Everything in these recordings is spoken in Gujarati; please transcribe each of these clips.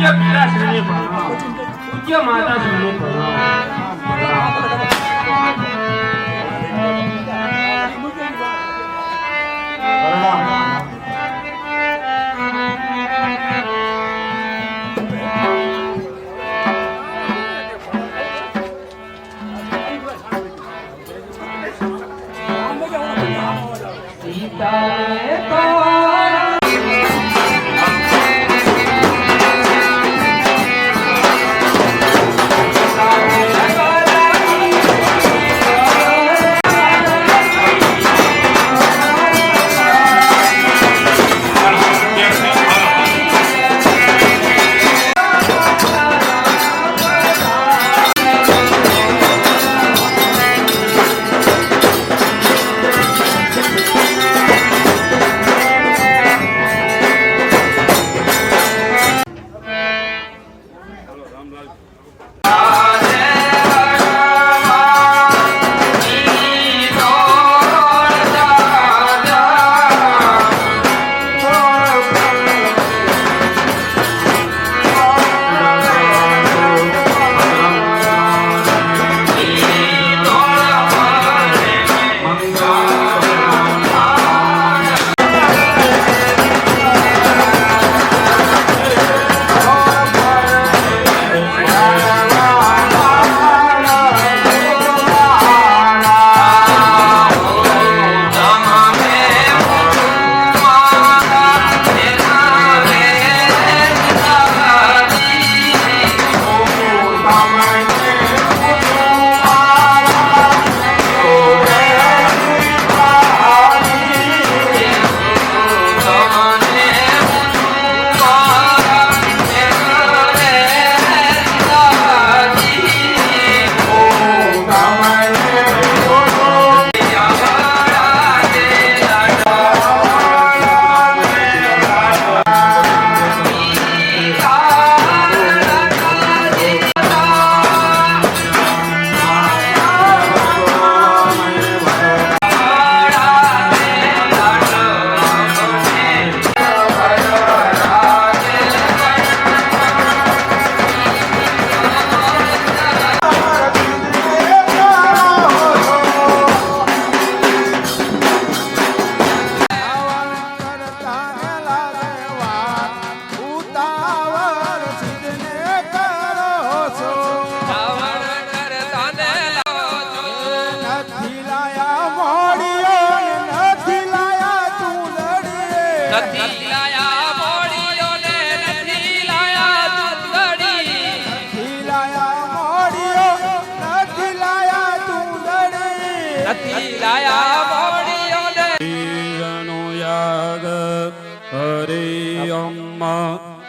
પૂજ્ય પિતાશ્રીને પ્રણામ, પૂજ્ય માતાશ્રીને પ્રણામ.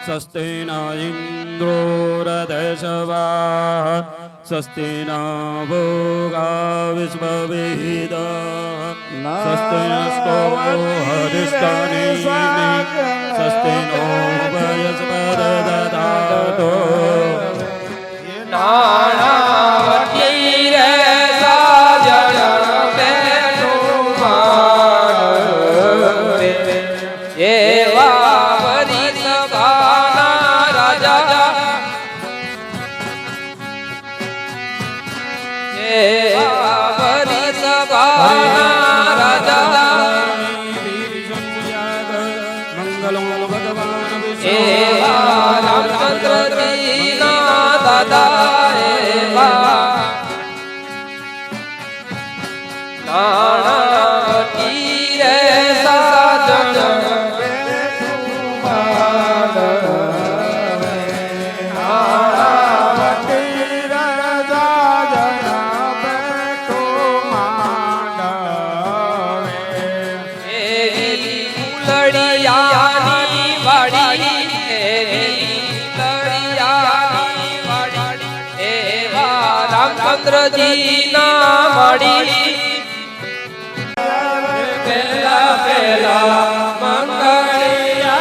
स्वस्ति न इंद्रो रथशवाः स्वस्ति न भोगा विश्ववेदाः स्वस्ति नस्तो हरिष्ठनेमिः स्वस्ति नो वयस्पतिर्दधातु રામચંદ્રજી ના મળી પેલા પેલા મંગળિયા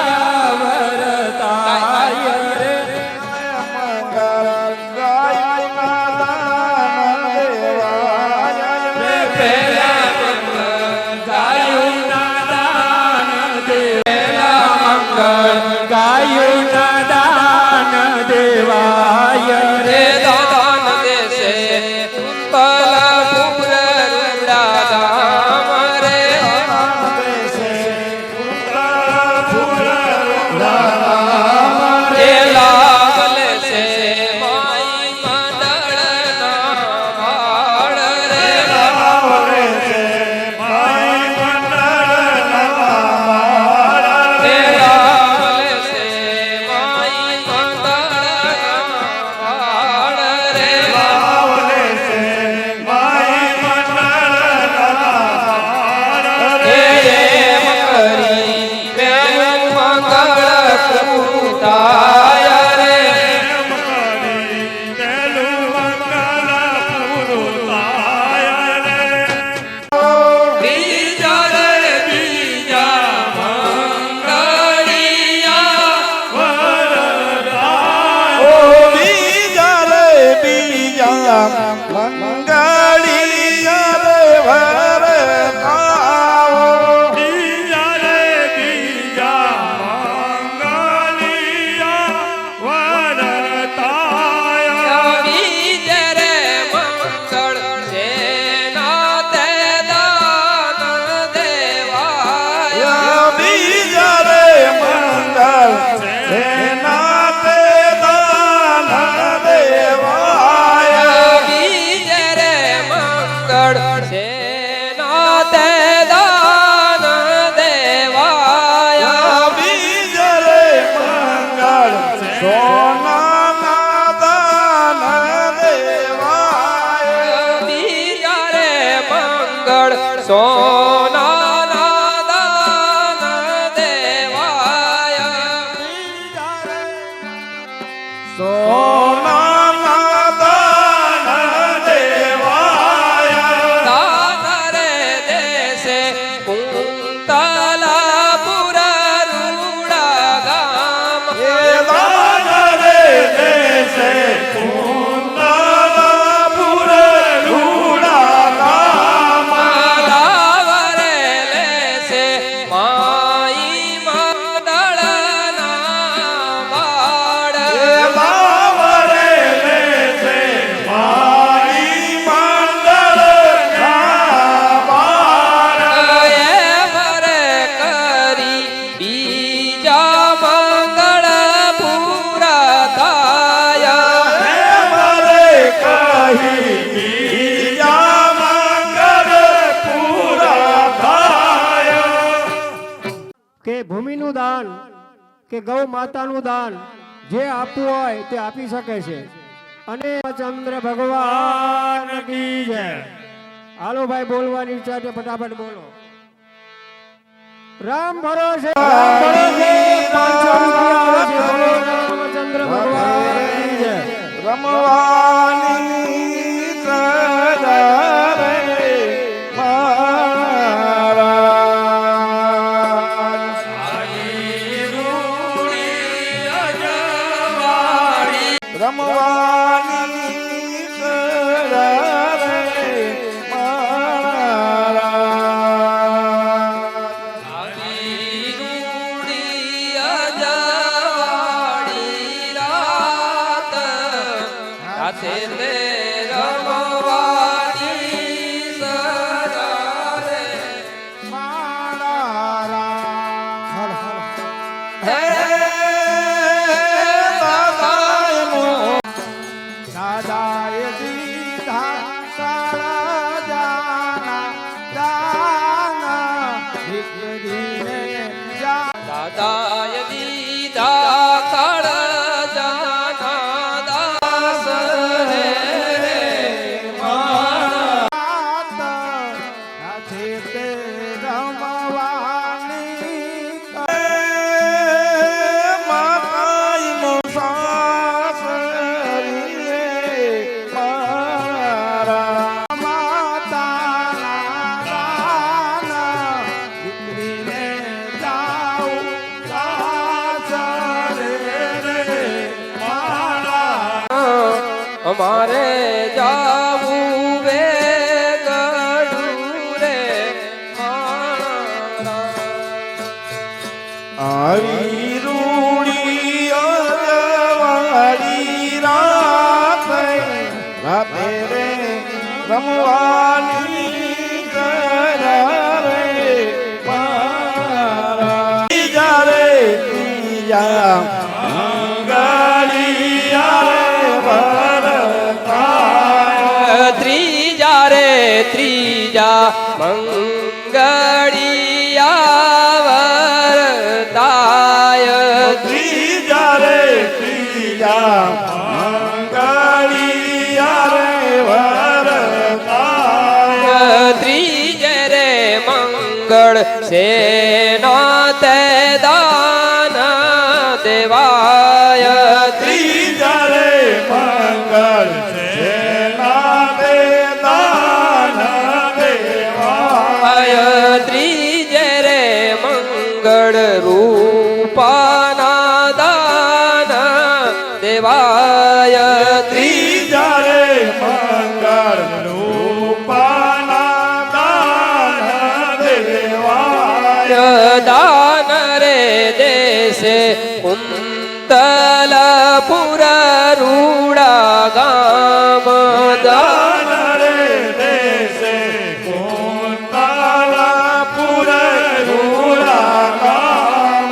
વરતાય રે મંગળ ગાય માતા દેવાય રે પેલા ગાયું ના દાન દે પેલા મંગળ ગાયું ના દાન દાન કે ગૌ માતાનું દાન જે આપવું હોય તે આપી શકે છે અને ચંદ્ર ભગવાન કી જય. હાલો ભાઈ બોલવાની ઈચ્છા છે ફટાફટ બોલો. રામ ભરોસે 500 રૂપિયા આવે છે. બોલો રામચંદ્ર ભગવાન કી જય. રમવાની સદા રે મહારાજ. રમવાની સદા રે દાદાય દીધા કળ જાના દાસ રે અમારે જાવું વે ગડું રે આવી રૂડી અજવાળી રાતે રાતે રે રમવાની કરા રે મારા જારે તીજા ત્રીજા રે ત્રીજા મંગળિયા વરતાય ત્રીજા રે ત્રીજા મંગળિયા રે વરતાય ત્રીજે રે મંગળ સેનો તે દાન દેવાય ત્રીજા રે મંગળ ત્રીજે રે મંગળ રૂપાના દાન દેવાય ત્રીજા રે મંગળ રૂપાના દાન દેવાય દાન રે દેશે કુંતલપુર રૂડા ગામ દાન રે દેશે કુંતલપુર રૂડા ગામ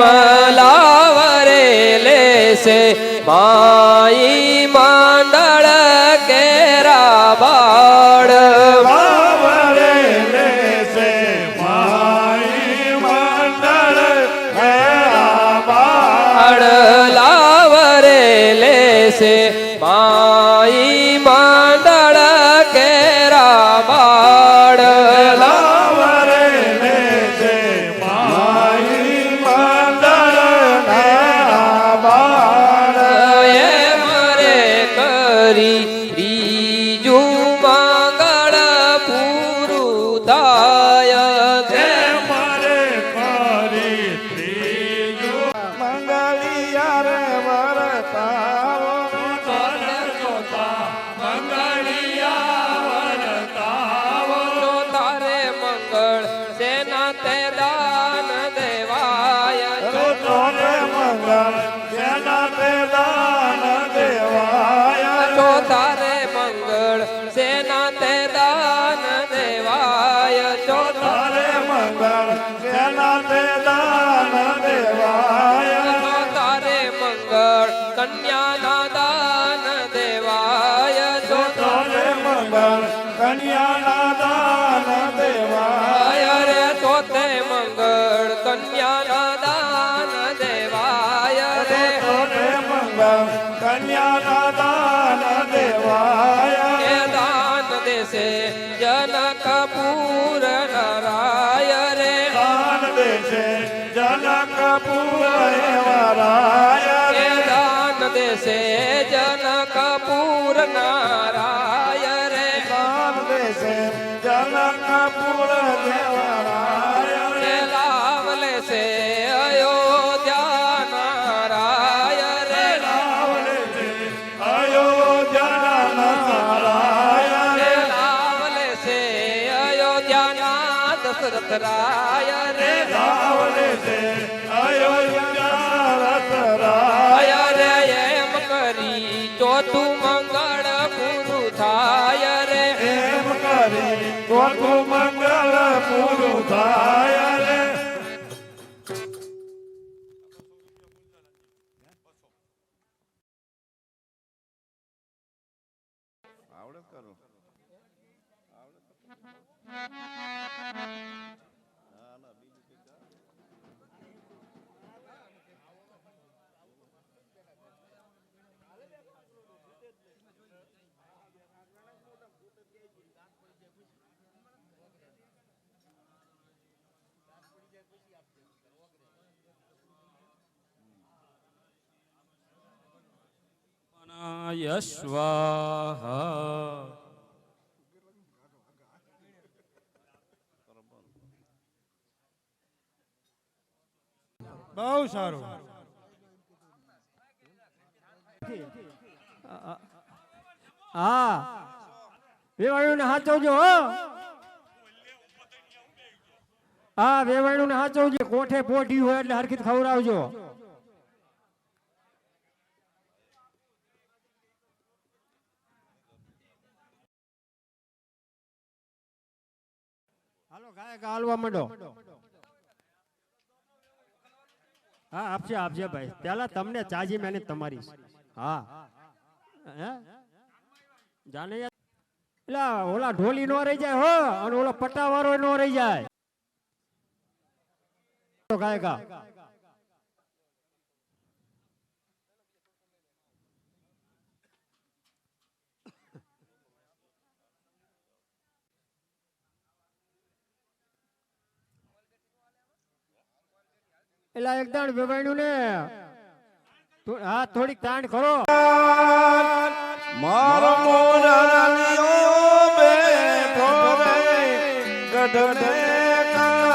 લાવરે લેશે માઈ માંડળ કેરા બાળ બાવરે લેશે માઈ મંડળ મેરા બાળ લાવરે લેશે માઈ માંડળ કેરા બાળ લાવરે લેશે માઈ મંડળ મેરા બાળ એમ રે કરી ત્રીજું મંગળ પૂરું થાય મારે કરી ત્રીજું મંગળિયા રે વરતાવો તારે મંગળ સેના તે દાન દેવાય તોરે મંગળ જેના તે દાન દેવાય તારે મંગળ સેના તે દાન દેવાય તારે મંગળ જેના તે દાન દેવાય તારે મંગળ કન્યાના દાન દેવાય તારે મંગળ કન્યાના દાન દેવાય રે તોતે મંગળ કન્યાના દાન મંગળ કન્યાના દાન દેવાય એ દાન દેશે જનકપુર નરાય રે દાન દેશે જનકપુર વરાય એ દાન દેશે જનકપુર નારાય રે દાન દેશે જનકપુર દેવરાય એ લાવ લેશે અયોધ્યા નારાય રે આવડે છે અયોધ્યા નારાય એ લાવ લેશે અયોધ્યાના દશરથ રાય રે આવડે છે અયોધ્યા રતરાય આય રે એમ કરી ચોથું મંગળ પૂરું થાય રે એમ કરી ચોથું મંગળ પૂરું થાય રે સ્વાહા બહુ સારું હા વેવાણું હાચવજો હો હા વેવાણું હાચવજો કોઠે પોઢી હોય એટલે હરખી ખવડાવજો હાલો ગાયક હાલવા માંડો હા આપશે આપશે ભાઈ પેલા તમને ચાજી મહેનત તમારી હા હે જાને એટલે ઓલા ઢોલી નો રહી જાય હો અને ઓલો પટ્ટાવાળો નો રહી જાય ગાયકા એટલે એકદમ વેવાણ્યું ને હા થોડીક તાણ કરો મારો મોરલિયો બેઠો રે ગઢને કાગરે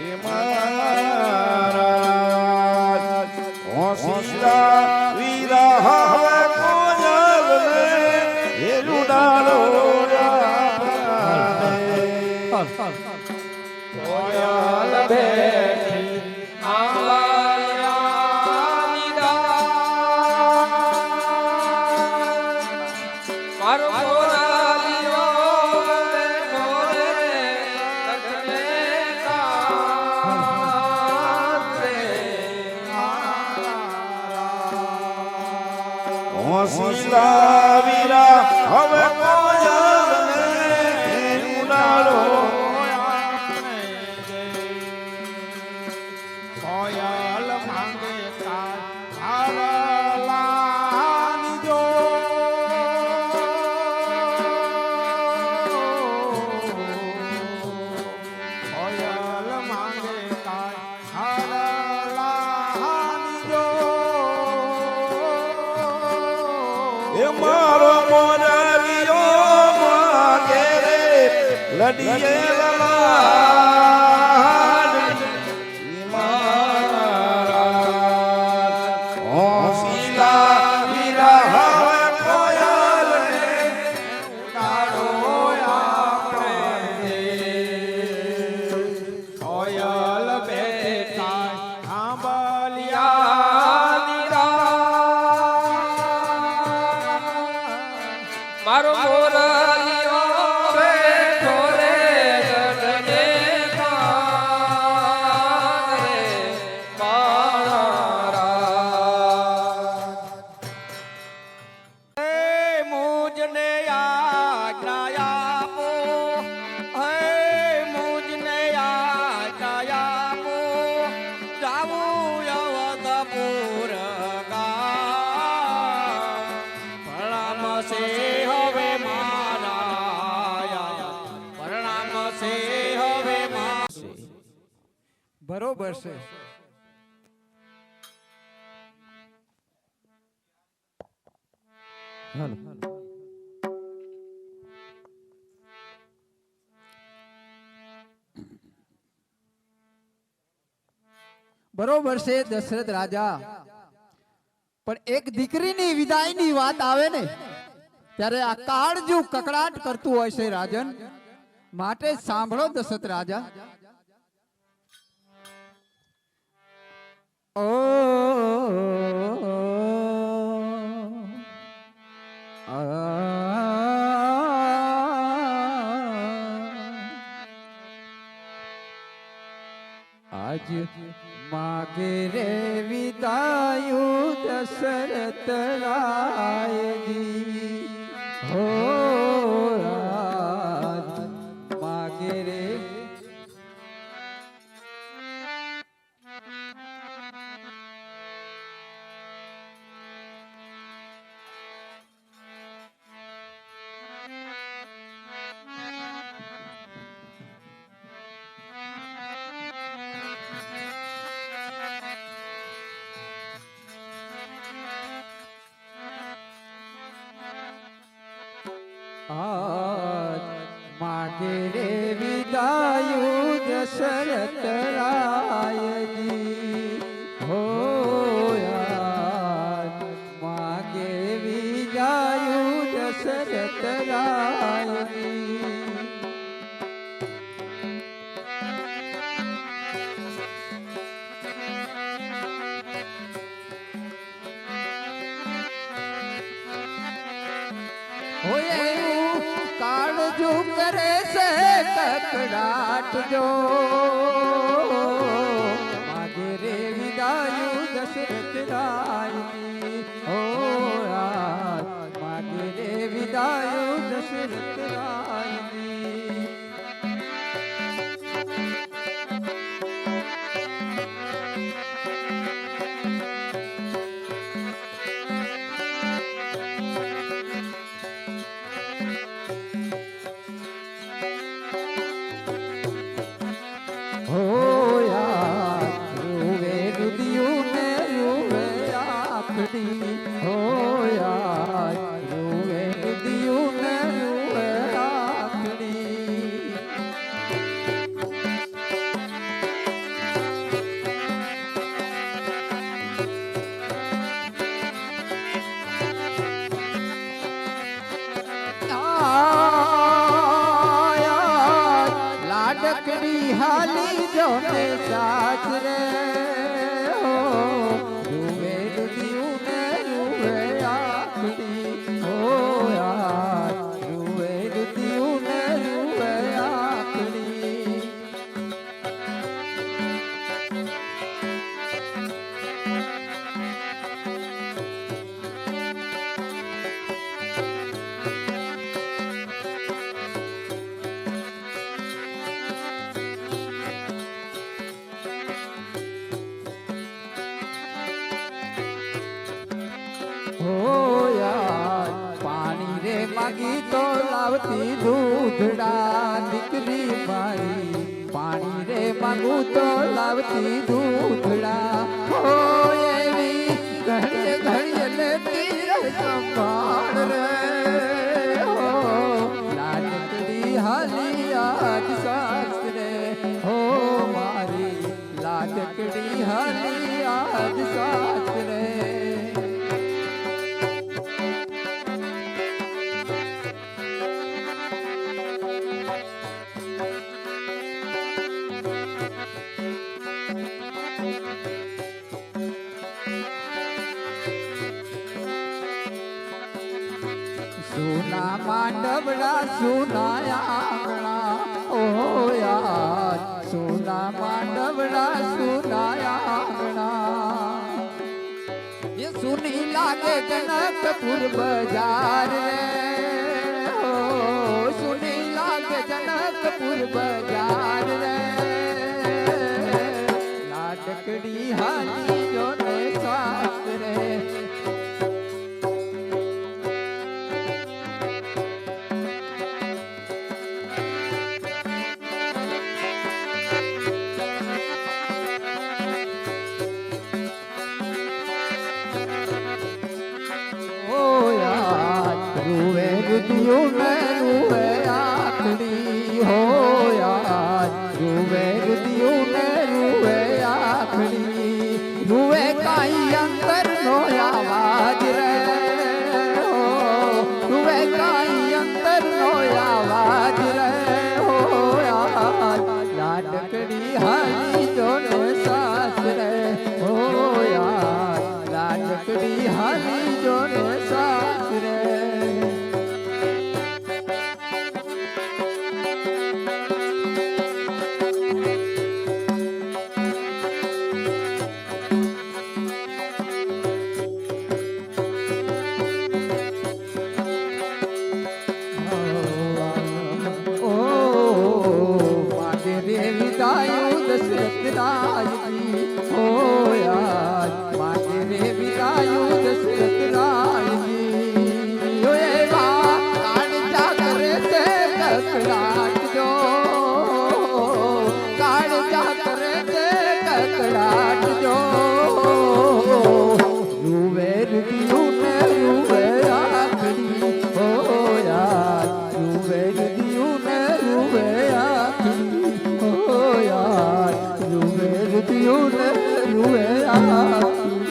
એ મહારાજ હોશિયા વીરા હવે કોજલ રે એ રૂડાલો કોયલ બેઠી આંગળિયાની દાન મારો મોરાલિયો બેઠો રે ગઢને કાંતરે હોશિયા વીરા હવે કોજલ ને રૂડાલો કોયલ માંગે હારલાની જો કોયલ માંગે હારલાની જો એ મારો મોરલિયો માગે રે લડીએ મારો મોરાલિયો બેઠો રે ગઢને કાંતરે મારા મુજને આજ્ઞા આપો હે મુજને આજ્ઞા આપો જાવું અવધ પુર પ્રણામ છે હવે મારા પ્રણામ છે હવે મારા બરોબર છે. બરોબર છે દશરથ રાજા, પણ એક દીકરીની વિદાયની વાત આવે ને ત્યારે આ કાળજું કકડાટ કરતું હોય છે રાજન. માટે સાંભળો દશરથ રાજા. ઓ આજ માગે રે વિદાયું દશરથ રાયજી હો આજ માગે રે આજ માગે રે વિદાયું દશરથ રાયજી હો આજ માગે વિદાયું દશરથ રાયજી. હોય એવું કાળજું કરે છે કકડાટ જો માગે રે વિદાયું દશરથ રાયની હો આજ માગે રે વિદાયું દશરથ રાયની. રૂવે રુદિયું ને રૂવે આખડી હો યાર રૂવે રુદિયું ને રૂવે આખડી. લાડકડી હાલી જો ને સાસરે હો રૂવે રુદિયું ને રૂવે આખડી હો યાર રૂવે રુદિયું ને રૂવે આખડી. હો યાર પાણી રે માગી તો લાવતી દૂધડા દીકરી મારી પાણી રે માગું તો લાવતી દૂધડા હો એવી ઘડીએ ઘડીએ લેતી રે સંભાળ રે હો લાડકડી હાલી આજ સાસરે હો મારી લાડકડી હાલી આજ સાસરે. સુના માંડવડા સુના આંગણા ઓ યાર સુના માંડવડા સુના આંગણા. એ સુની લાગે જનકપુર બજાર રે ઓ સુની લાગે જનકપુર બજાર રે લાડકડી લાડકડી હાલી જો ને સાસરે રૂવે રુદિયું ને રૂવે આખડી હો યાર રૂવે રુદિયું ને રૂવે આખડી રૂવે કાઈ અંતર નો આવાજ રે હો રૂવે કાઈ અંતર નો આવાજ રે હો યાર લાડકડી હાલી જો ને સાસરે હો યાર લાડકડી હાલી જો ને સાસરે दशरथ राय जी हो यार मागे रे विदायु दशरथ राय जी ओए कान जा करे ते ककड़ाट जो कान जा करे ते ककड़ाट जो रूवे रुदियों ने रूवे आखड़ी हो यार रूवे रुदियों ने रूवे आखड़ी हो यार रूवे रुदियों ने रूवे आखड़ी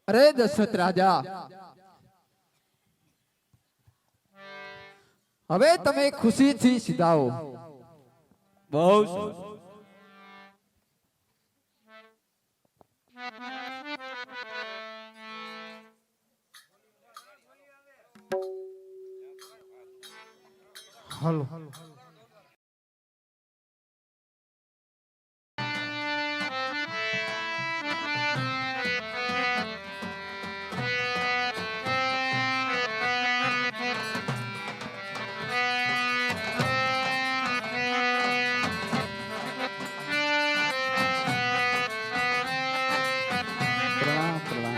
अरे दशरथ राजा હવે તમે ખુશીથી સીધાઓ બહુ હાલો પ્રણામ પ્રણામ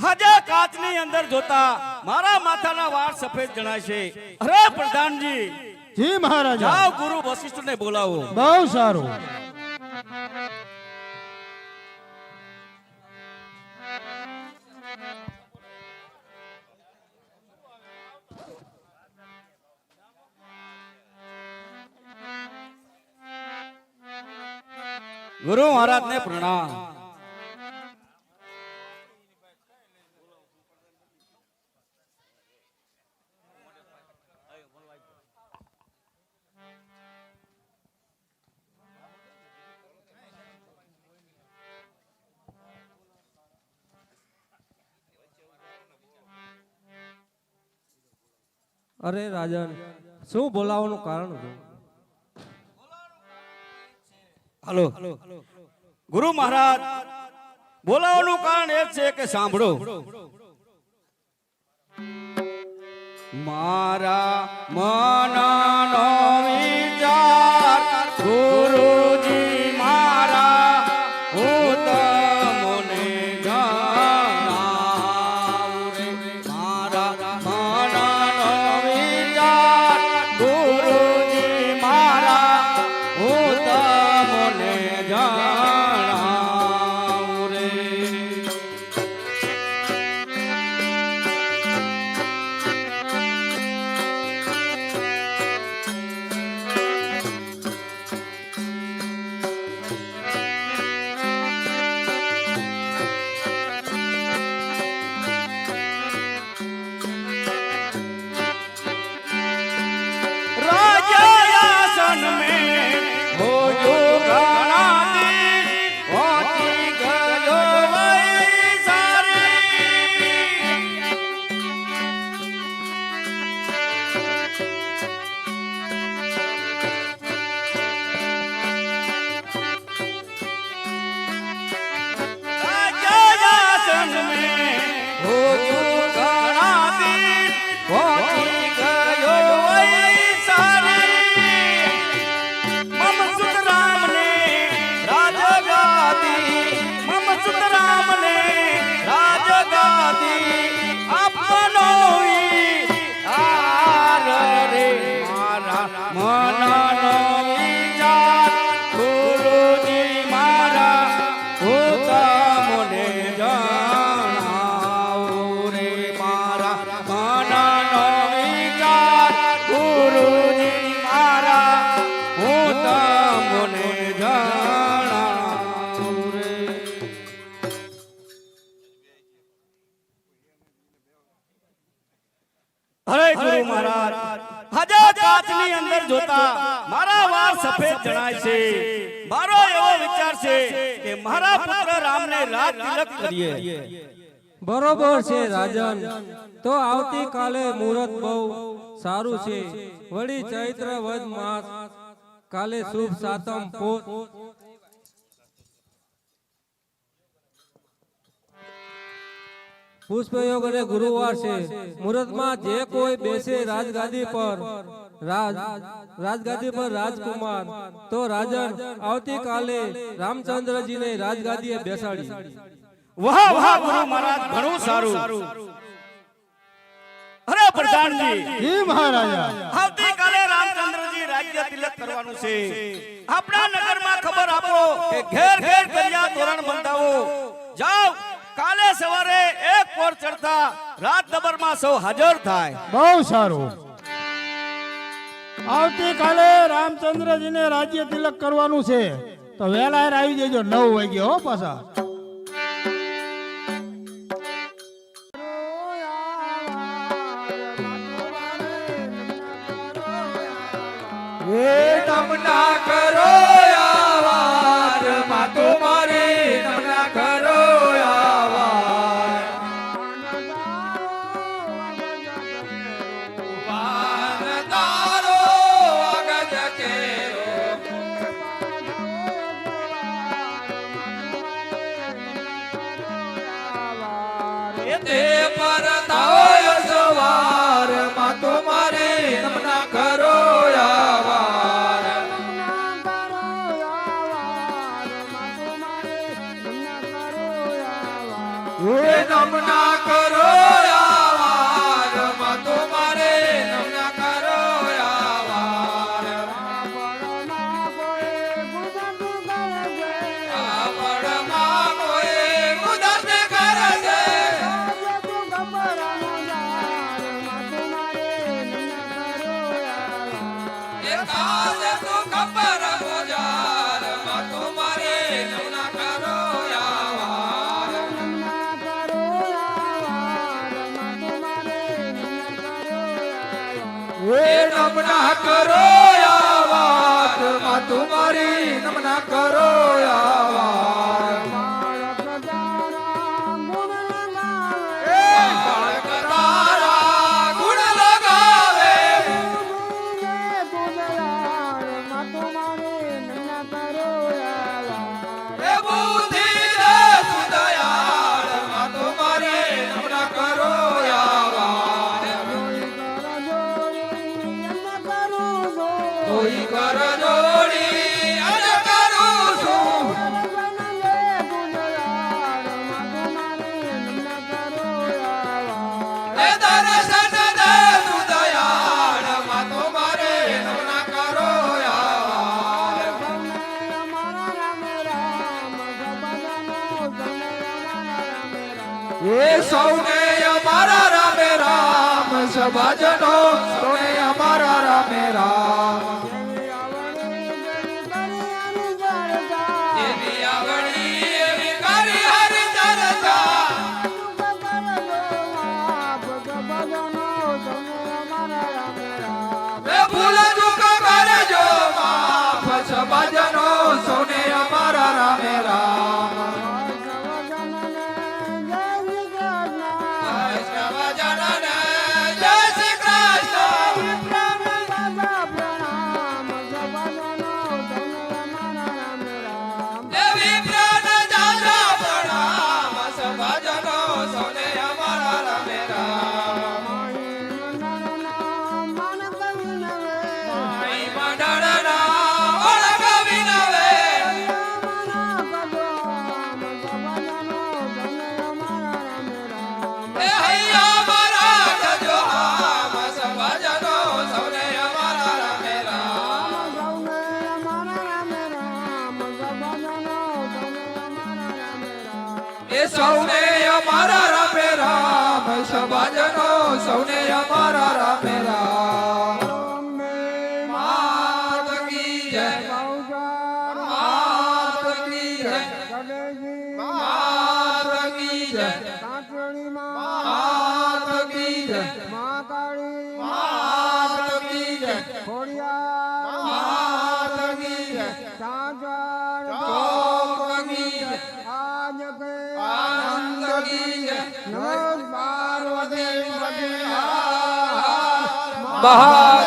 હાજા કાચની અંદર જોતા મારા માથાના વાળ સફેદ જણાશે. અરે પ્રધાનજી, જી મહારાજા જાઓ ગુરુ વશિષ્ઠને બોલાવો. બહુ સારું ગુરુ મહારાજને પ્રણામ. અરે રાજન, શું બોલાવવાનું કારણ હતું? હાલો ગુરુ મહારાજ, બોલાવવાનું કારણ એ છે કે સાંભળો. મારા મનનો વિચાર ગુરુજી મારા હું તમને જણાવું રે. મારા મનનો વિચાર ગુરુજી મારા હું તમને જણાવું રે. અરે ગુરુ મહારાજ હજાર કાચની અંદર જોતા મારા વાળ સફેદ જણાય છે. મારો એવો વિચાર છે કે મારા પુત્ર રામને રાજ તિલક કરીએ. બરોબર છે રાજન. તો આવતીકાલે મુહૂર્ત બહુ સારું છે. વળી ચૈત્ર વદ માસ, કાલે શુભ સાતમ પોષ. પુષ્પયોગ અને ગુરુવાર છે. મુહૂર્તમાં જે કોઈ બેસે રાજગાદી પર રાજકુમાર, તો રાજન આવતીકાલે રામચંદ્રજીને રાજગાદીએ બેસાડી. વાહ વાહ ગુરુ મહારાજ, ઘણું સારું. અરે પ્રધાનજી, જી મહારાજા. આવતીકાલે રામચંદ્રજી રાજ્ય તિલક કરવાનું છે. આપણા નગરમાં ખબર આપો કે ઘેર ઘેર કરિયા તોરણ બંધાવો. જાઓ, કાલે સવારે એક પોર ચડતા રાત દબરમાં સૌ હાજર થાય. બહુ સારું. આવતીકાલે રામચંદ્રજીને રાજ્ય તિલક કરવાનું છે, તો વહેલા આવી જજો 9 વાગે હો પાછા. એ નમના કરો આવાર માતો મારે નમના કરો આવાર વાનદારો અગજ કેરો તે પર તાય સવાર માતો મારે નમના કરો નમના કરો આવાર માતો મારે નમના કરો આવાર આપડમાં કોઈ મુદત કરે છે એકાદ તો ખબર મોજાર માતો મારે નમના કરો આવાર એ નમના કરો આવાર માતો મારી નમના કરો આવાર એ બાળક તારા ગુણ લગાવે એ બુદ્ધિ દે તું દયાળ માતો મારી નમના કરો આવાર કોઈ કર જોડી અન કરું છું એ દર્શન દે તું દયાળ માતો મારે નમના કરો આવાર એ સૌને અમારા રામે રામ સભાજનો સૌને અમારા રામે રામ એવી આવડી એવી કરી હરિ ચર્ચા એ ભૂલ ચૂક કરજો માફ સભાજનો સૌને અમારા રામે રામ વૈષ્ણવજનને જય શ્રી કૃષ્ણ દેવી પ્રાણ જાજા પ્રણામ સભાજનો સૌને અમારા રામે રામ માઈ મંડળના વણ કવિ નવે એ હૈયા મારા ગજો હામ સભાજનો સૌને અમારા રામે રામ એ સૌને અમારા રામે રામ સભાજનો સૌને અમારા રામે રામ માત કી જય માત કી જય માત કી જય માત કી જય માત મહાદેવ